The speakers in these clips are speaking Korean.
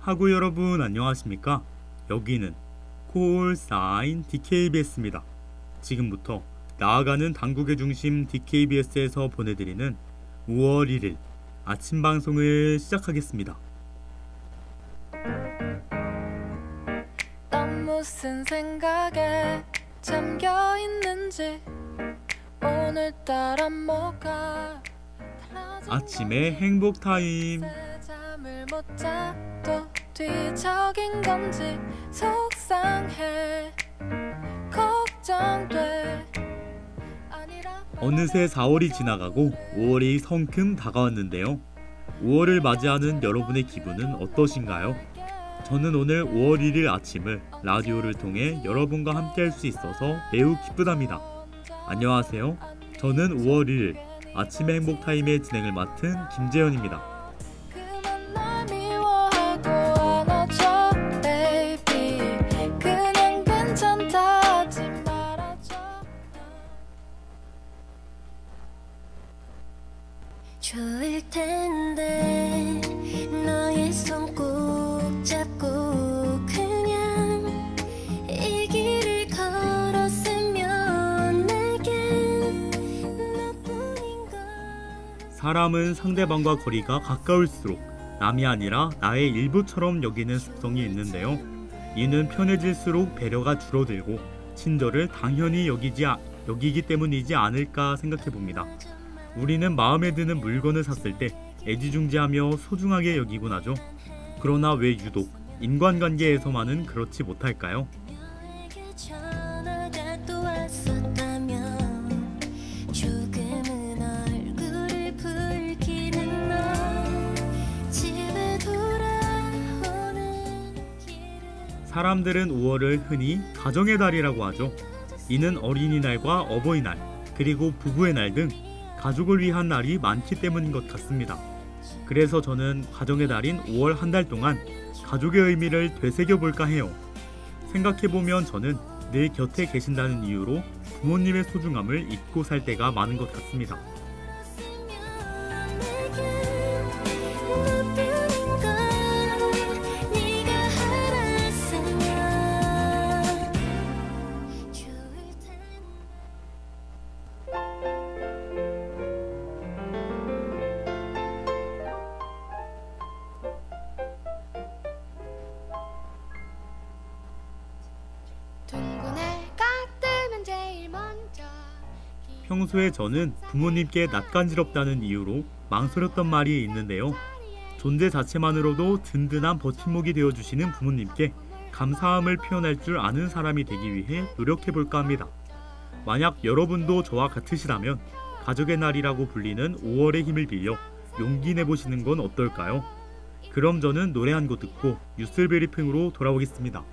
타구 여러분 안녕하십니까? 여기는 콜사인 DKBS입니다. 지금부터 나아가는 당국의 중심 DKBS에서 보내드리는 5월 1일 아침 방송을 시작하겠습니다. 난 무슨 생각에 잠겨 있는지 오늘따라 뭐가 아침의 행복 타임. 잠을 못 자도 뒤척인 건지 속상해 걱정돼. 어느새 4월이 지나가고 5월이 성큼 다가왔는데요. 5월을 맞이하는 여러분의 기분은 어떠신가요? 저는 오늘 5월 1일 아침을 라디오를 통해 여러분과 함께 할 수 있어서 매우 기쁘답니다. 안녕하세요. 저는 5월 1일 아침의 행복타임의 진행을 맡은 김재현입니다. 좋을 텐데 너의 손 꼭 잡고 그냥 이 길을 걸었으면 내겐 너뿐인 걸. 사람은 상대방과 거리가 가까울수록 남이 아니라 나의 일부처럼 여기는 습성이 있는데요. 이는 편해질수록 배려가 줄어들고 친절을 당연히 여기기 때문이지 않을까 생각해봅니다. 우리는 마음에 드는 물건을 샀을 때 애지중지하며 소중하게 여기곤 하죠. 그러나 왜 유독 인간관계에서만은 그렇지 못할까요? 사람들은 5월을 흔히 가정의 달이라고 하죠. 이는 어린이날과 어버이날, 그리고 부부의 날 등 가족을 위한 날이 많기 때문인 것 같습니다. 그래서 저는 가정의 달인 5월 한 달 동안 가족의 의미를 되새겨볼까 해요. 생각해보면 저는 늘 곁에 계신다는 이유로 부모님의 소중함을 잊고 살 때가 많은 것 같습니다. 평소에 저는 부모님께 낯간지럽다는 이유로 망설였던 말이 있는데요. 존재 자체만으로도 든든한 버팀목이 되어주시는 부모님께 감사함을 표현할 줄 아는 사람이 되기 위해 노력해볼까 합니다. 만약 여러분도 저와 같으시다면 가족의 날이라고 불리는 5월의 힘을 빌려 용기 내보시는 건 어떨까요? 그럼 저는 노래 한 곡 듣고 뉴스 브리핑으로 돌아오겠습니다.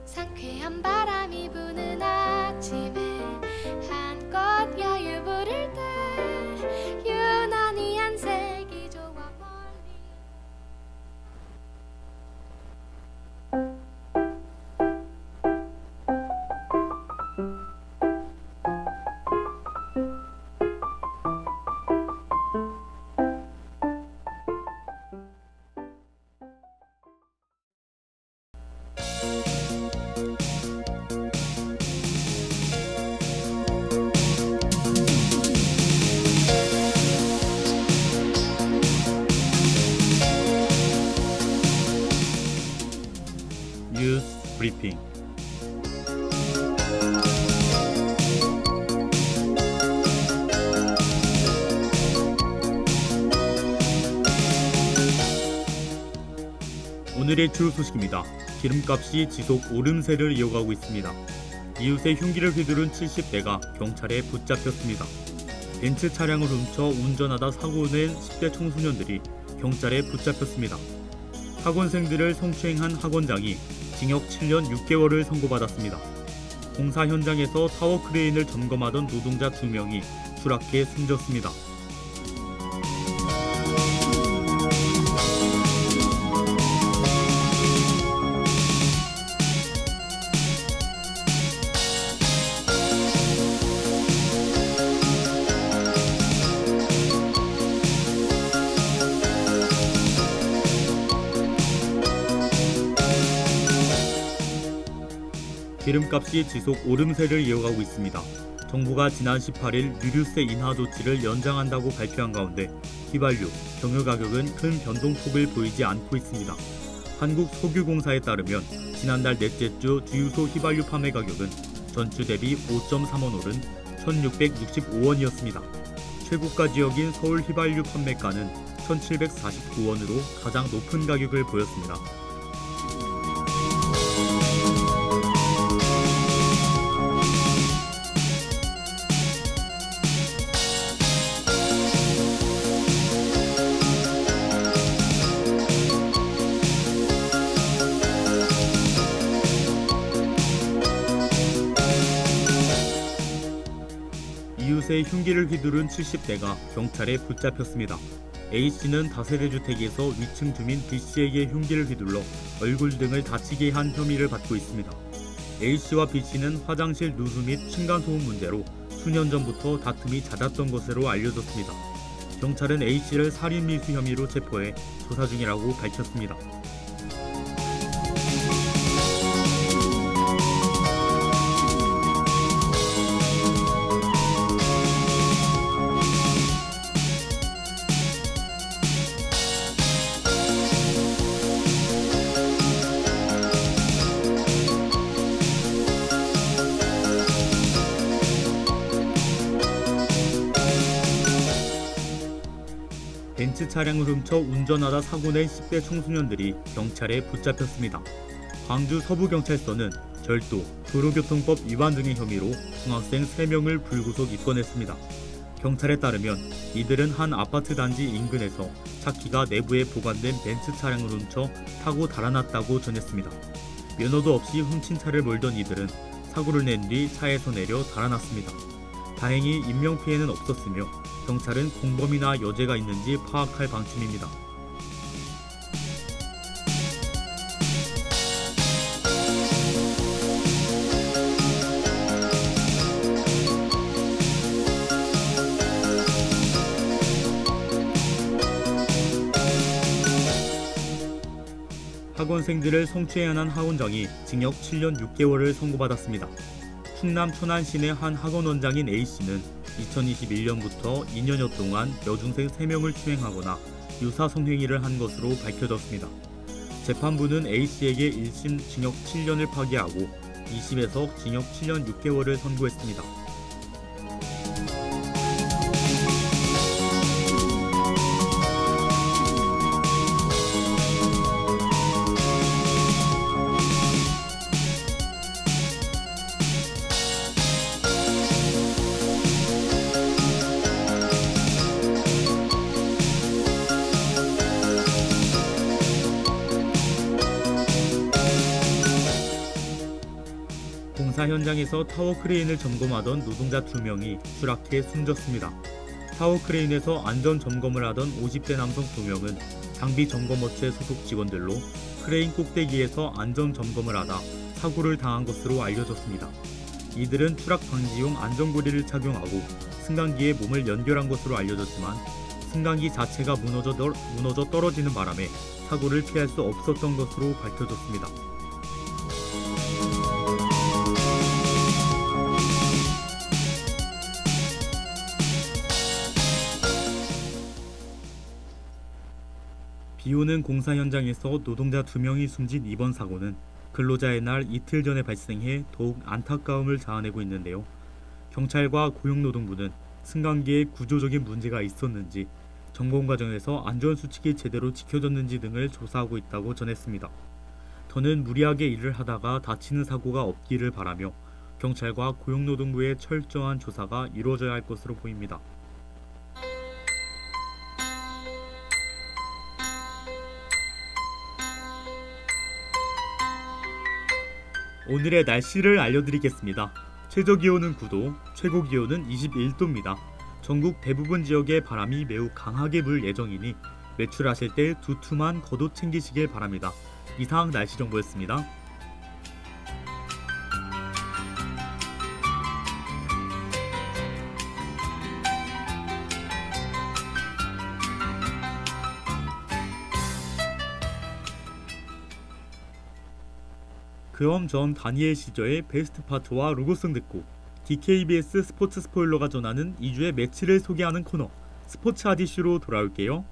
상쾌한 바람이 부는 아침에 한껏 여유 부릴 때 유난히 안색이 좋아 멀리. 뉴스 브리핑. 오늘의 주 소식입니다. 기름값이 지속 오름세를 이어가고 있습니다. 이웃의 흉기를 휘두른 70대가 경찰에 붙잡혔습니다. 벤츠 차량을 훔쳐 운전하다 사고낸 10대 청소년들이 경찰에 붙잡혔습니다. 학원생들을 성추행한 학원장이 징역 7년 6개월을 선고받았습니다. 공사 현장에서 타워 크레인을 점검하던 노동자 2명이 추락해 숨졌습니다. 기름값이 지속 오름세를 이어가고 있습니다. 정부가 지난 18일 유류세 인하 조치를 연장한다고 발표한 가운데 휘발유, 경유 가격은 큰 변동폭을 보이지 않고 있습니다. 한국석유공사에 따르면 지난달 넷째 주 주유소 휘발유 판매 가격은 전주 대비 5.3원 오른 1,665원이었습니다. 최고가 지역인 서울 휘발유 판매가는 1,749원으로 가장 높은 가격을 보였습니다. 이웃의 흉기를 휘두른 70대가 경찰에 붙잡혔습니다. A씨는 다세대 주택에서 위층 주민 B씨에게 흉기를 휘둘러 얼굴 등을 다치게 한 혐의를 받고 있습니다. A씨와 B씨는 화장실 누수 및 층간소음 문제로 수년 전부터 다툼이 잦았던 것으로 알려졌습니다. 경찰은 A씨를 살인 미수 혐의로 체포해 조사 중이라고 밝혔습니다. 벤츠 차량을 훔쳐 운전하다 사고낸 10대 청소년들이 경찰에 붙잡혔습니다. 광주 서부경찰서는 절도, 도로교통법 위반 등의 혐의로 중학생 3명을 불구속 입건했습니다. 경찰에 따르면 이들은 한 아파트 단지 인근에서 차키가 내부에 보관된 벤츠 차량을 훔쳐 타고 달아났다고 전했습니다. 면허도 없이 훔친 차를 몰던 이들은 사고를 낸 뒤 차에서 내려 달아났습니다. 다행히 인명피해는 없었으며 경찰은 공범이나 여죄가 있는지 파악할 방침입니다. 학원생들을 성추행한 학원장이 징역 7년 6개월을 선고받았습니다. 충남 천안시내 한 학원 원장인 A씨는 2021년부터 2년여 동안 여중생 3명을 추행하거나 유사 성행위를 한 것으로 밝혀졌습니다. 재판부는 A씨에게 1심 징역 7년을 파기하고 2심에서 징역 7년 6개월을 선고했습니다. 공사 현장에서 타워 크레인을 점검하던 노동자 2명이 추락해 숨졌습니다. 타워 크레인에서 안전 점검을 하던 50대 남성 2명은 장비 점검업체 소속 직원들로 크레인 꼭대기에서 안전 점검을 하다 사고를 당한 것으로 알려졌습니다. 이들은 추락 방지용 안전고리를 착용하고 승강기에 몸을 연결한 것으로 알려졌지만 승강기 자체가 무너져 떨어지는 바람에 사고를 피할 수 없었던 것으로 밝혀졌습니다. 비오는 공사 현장에서 노동자 2명이 숨진 이번 사고는 근로자의 날 이틀 전에 발생해 더욱 안타까움을 자아내고 있는데요. 경찰과 고용노동부는 승강기에 구조적인 문제가 있었는지, 점검 과정에서 안전수칙이 제대로 지켜졌는지 등을 조사하고 있다고 전했습니다. 더는 무리하게 일을 하다가 다치는 사고가 없기를 바라며 경찰과 고용노동부의 철저한 조사가 이루어져야 할 것으로 보입니다. 오늘의 날씨를 알려드리겠습니다. 최저기온은 9도, 최고기온은 21도입니다. 전국 대부분 지역에 바람이 매우 강하게 불 예정이니 외출하실 때 두툼한 겉옷 챙기시길 바랍니다. 이상 날씨 정보였습니다. 그럼 전 다니엘 시저의 베스트 파트와 로고송 듣고 DKBS 스포츠 스포일러가 전하는 2주의 매치를 소개하는 코너 스포츠 핫이슈로 돌아올게요.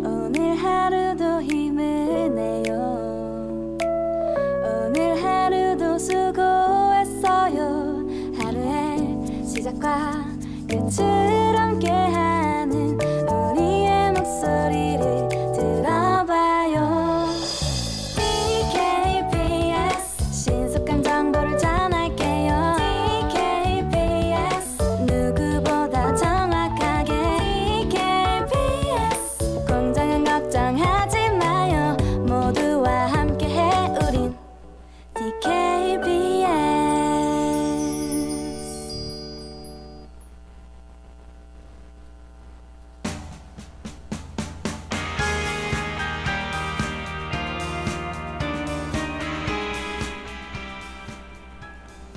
오늘 하루도 힘을 내요. 오늘 하루도 수고했어요. 하루의 시작과 끝을 함께하는 우리의 목소리를 들어봐요. DKBS 신속한 정보를 전할게요. DKBS 누구보다 정확하게. DKBS 공장은 걱정하지 마요. 모두와 함께해 우린 DKBS.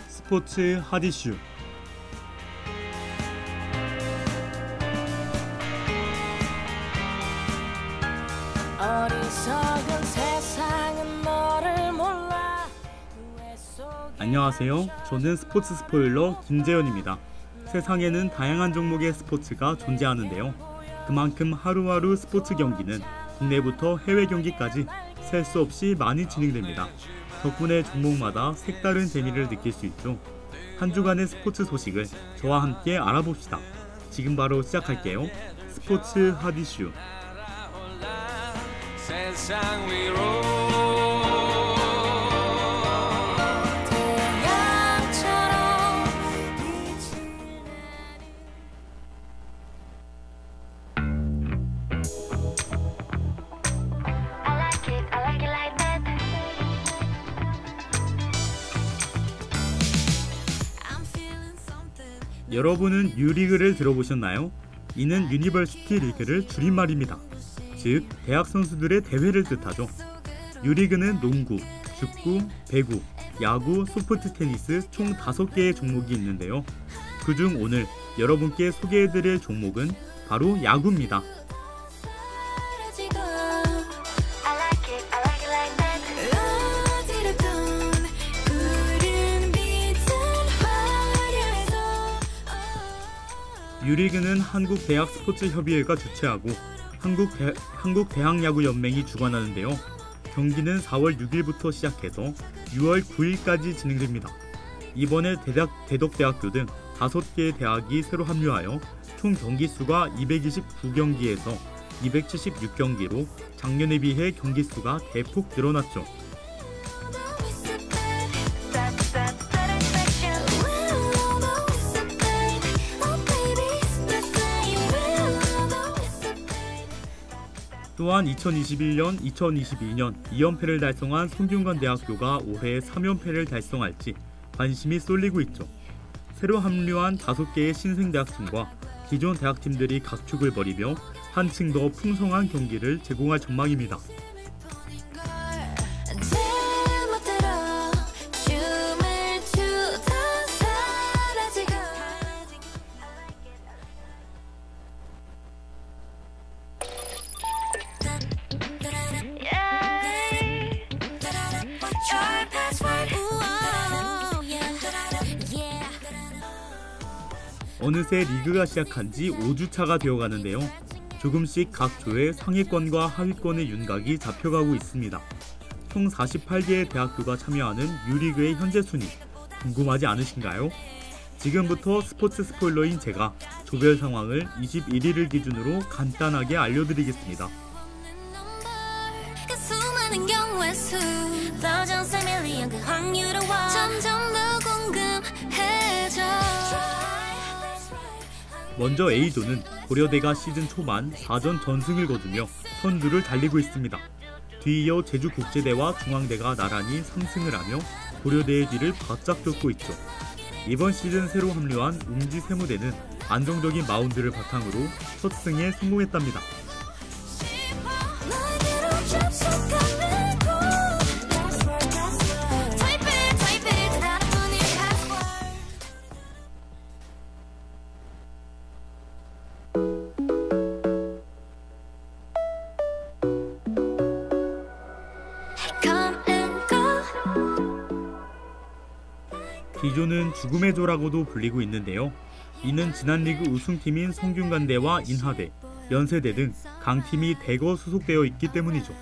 스포츠 핫이슈. 어리석은 세상은 너를 몰라. 안녕하세요. 저는 스포츠 스포일러 김재현입니다. 세상에는 다양한 종목의 스포츠가 존재하는데요. 그만큼 하루하루 스포츠 경기는 국내부터 해외 경기까지 셀 수 없이 많이 진행됩니다. 덕분에 종목마다 색다른 재미를 느낄 수 있죠. 한 주간의 스포츠 소식을 저와 함께 알아봅시다. 지금 바로 시작할게요. 스포츠 핫이슈. 세상 위로 태양처럼 빛을 여러분은 유리그를 들어보셨나요? 이는 유니버시티 리그를 줄임말입니다. 즉, 대학 선수들의 대회를 뜻하죠. 유리그는 농구, 축구, 배구, 야구, 소프트 테니스 총 5개의 종목이 있는데요. 그중 오늘 여러분께 소개해드릴 종목은 바로 야구입니다. 사라지고 어디로든 푸른 빛은 화려해서 유리그는 한국대학스포츠협의회가 주최하고 한국대학야구연맹이 주관하는데요. 경기는 4월 6일부터 시작해서 6월 9일까지 진행됩니다. 이번에 대덕대학교 등 5개의 대학이 새로 합류하여 총 경기수가 229경기에서 276경기로 작년에 비해 경기수가 대폭 늘어났죠. 또한 2021년, 2022년 2연패를 달성한 성균관 대학교가 올해 3연패를 달성할지 관심이 쏠리고 있죠. 새로 합류한 5개의 신생 대학팀과 기존 대학팀들이 각축을 벌이며 한층 더 풍성한 경기를 제공할 전망입니다. 제멋대로 춤을 추다 사라지고 어느새 리그가 시작한 지 5주차가 되어가는데요. 조금씩 각 조의 상위권과 하위권의 윤곽이 잡혀가고 있습니다. 총 48개의 대학교가 참여하는 유리그의 현재 순위 궁금하지 않으신가요? 지금부터 스포츠 스포일러인 제가 조별 상황을 21일을 기준으로 간단하게 알려드리겠습니다. 그 수많은 경우의 수 더 전세 밀리언 그 확률은 점점 더 궁금해져. 먼저 A조는 고려대가 시즌 초반 4전 전승을 거두며 선두를 달리고 있습니다. 뒤이어 제주국제대와 중앙대가 나란히 3승을 하며 고려대의 뒤를 바짝 쫓고 있죠. 이번 시즌 새로 합류한 웅지세무대는 안정적인 마운드를 바탕으로 첫 승에 성공했답니다. B조는 죽음의 조라고도 불리고 있는데요. 이는 지난 리그 우승팀인 성균관대와 인하대, 연세대 등 강팀이 대거 소속되어 있기 때문이죠.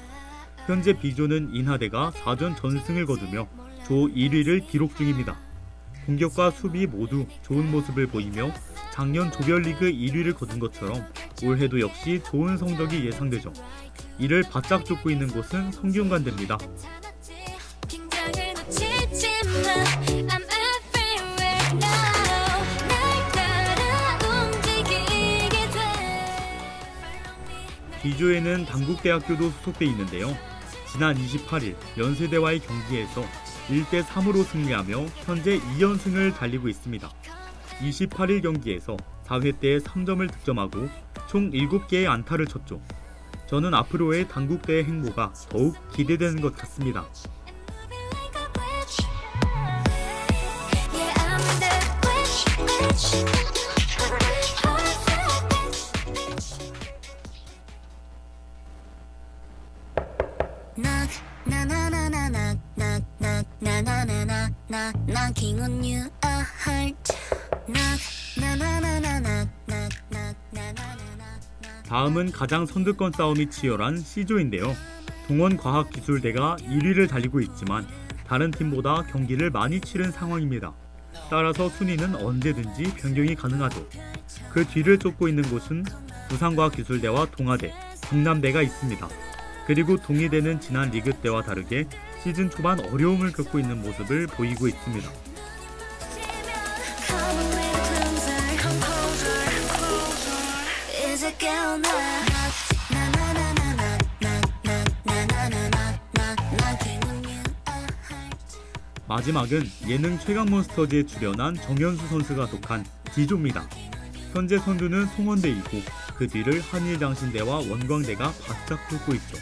현재 B조는 인하대가 4전 전승을 거두며 조 1위를 기록 중입니다. 공격과 수비 모두 좋은 모습을 보이며 작년 조별리그 1위를 거둔 것처럼 올해도 역시 좋은 성적이 예상되죠. 이를 바짝 쫓고 있는 곳은 성균관대입니다. B조에는 단국대학교도 소속돼 있는데요. 지난 28일 연세대와의 경기에서 1대3으로 승리하며 현재 2연승을 달리고 있습니다. 28일 경기에서 4회 때 3점을 득점하고 총 7개의 안타를 쳤죠. 저는 앞으로의 단국대의 행보가 더욱 기대되는 것 같습니다. 다음은 가장 선두권 싸움이 치열한 C조인데요. 동원과학기술대가 1위를 달리고 있지만 다른 팀보다 경기를 많이 치른 상황입니다. 따라서 순위는 언제든지 변경이 가능하죠. 그 뒤를 쫓고 있는 곳은 부산과학기술대와 동아대, 경남대가 있습니다. 그리고 동의대는 지난 리그 때와 다르게 시즌 초반 어려움을 겪고 있는 모습을 보이고 있습니다. 마지막은 예능 최강몬스터즈에 출연한 정현수 선수가 속한 D조입니다. 현재 선두는 송원대이고 그 뒤를 한일장신대와 원광대가 바짝 붙고 있죠.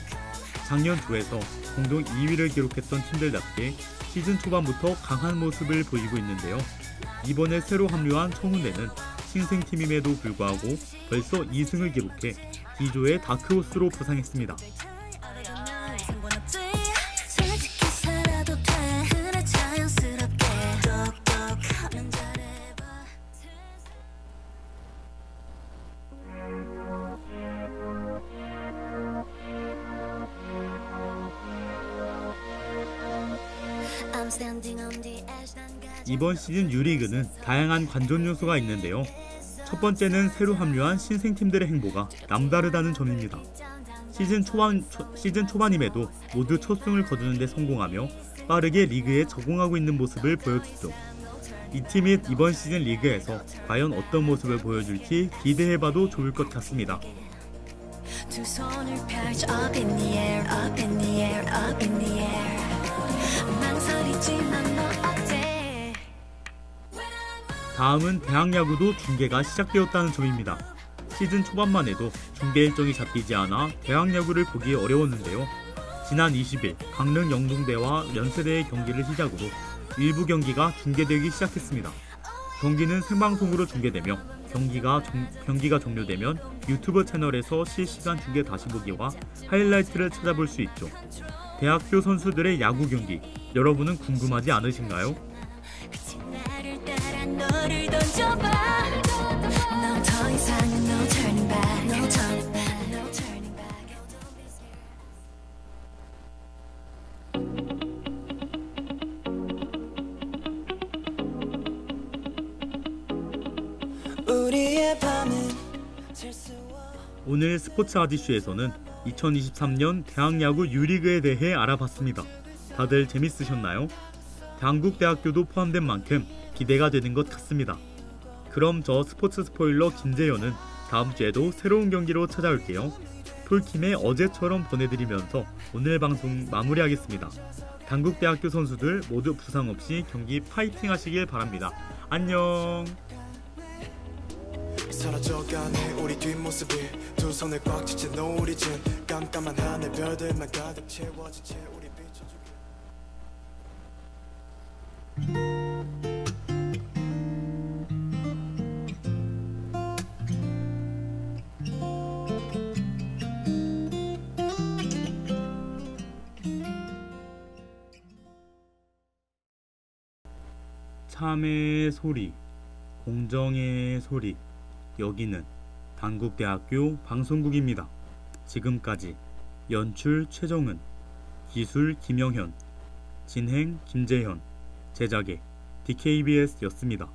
작년 조에서 공동 2위를 기록했던 팀들답게 시즌 초반부터 강한 모습을 보이고 있는데요. 이번에 새로 합류한 청운대는 신생팀임에도 불구하고 벌써 2승을 기록해 D조의 다크호스로 부상했습니다. 이번 시즌 유리그는 다양한 관전 요소가 있는데요. 첫 번째는 새로 합류한 신생팀들의 행보가 남다르다는 점입니다. 시즌 초반임에도 모두 첫 승을 거두는 데 성공하며 빠르게 리그에 적응하고 있는 모습을 보여주죠. 이 팀이 이번 시즌 리그에서 과연 어떤 모습을 보여줄지 기대해봐도 좋을 것 같습니다. 두 손을 펼쳐 up in the air, up in the air, up in the air. 망설이지만 너 어때? 다음은 대학야구도 중계가 시작되었다는 점입니다. 시즌 초반만 해도 중계 일정이 잡히지 않아 대학야구를 보기 어려웠는데요. 지난 20일 강릉 영동대와 연세대의 경기를 시작으로 일부 경기가 중계되기 시작했습니다. 경기는 생방송으로 중계되며 경기가 종료되면 유튜브 채널에서 실시간 중계 다시 보기와 하이라이트를 찾아볼 수 있죠. 대학교 선수들의 야구 경기, 여러분은 궁금하지 않으신가요? 오늘 스포츠 아지쇼에서는 2023년 대학야구 유리그에 대해 알아봤습니다. 다들 재밌으셨나요? 단국대학교도 포함된 만큼 기대가 되는 것 같습니다. 그럼 저 스포츠 스포일러 김재현은 다음 주에도 새로운 경기로 찾아올게요. 폴킴의 어제처럼 보내드리면서 오늘 방송 마무리하겠습니다. 단국대학교 선수들 모두 부상 없이 경기 파이팅 하시길 바랍니다. 안녕. 사라져가네 우리 뒷모습이 두 손을 꽉 쥐친 노을이 진 깜깜한 하늘 별들만 가득 채워진 채 우리 비춰주게 참의 소리, 공정의 소리. 여기는 단국대학교 방송국입니다. 지금까지 연출 최정은, 기술 김영현, 진행 김재현, 제작의 DKBS였습니다.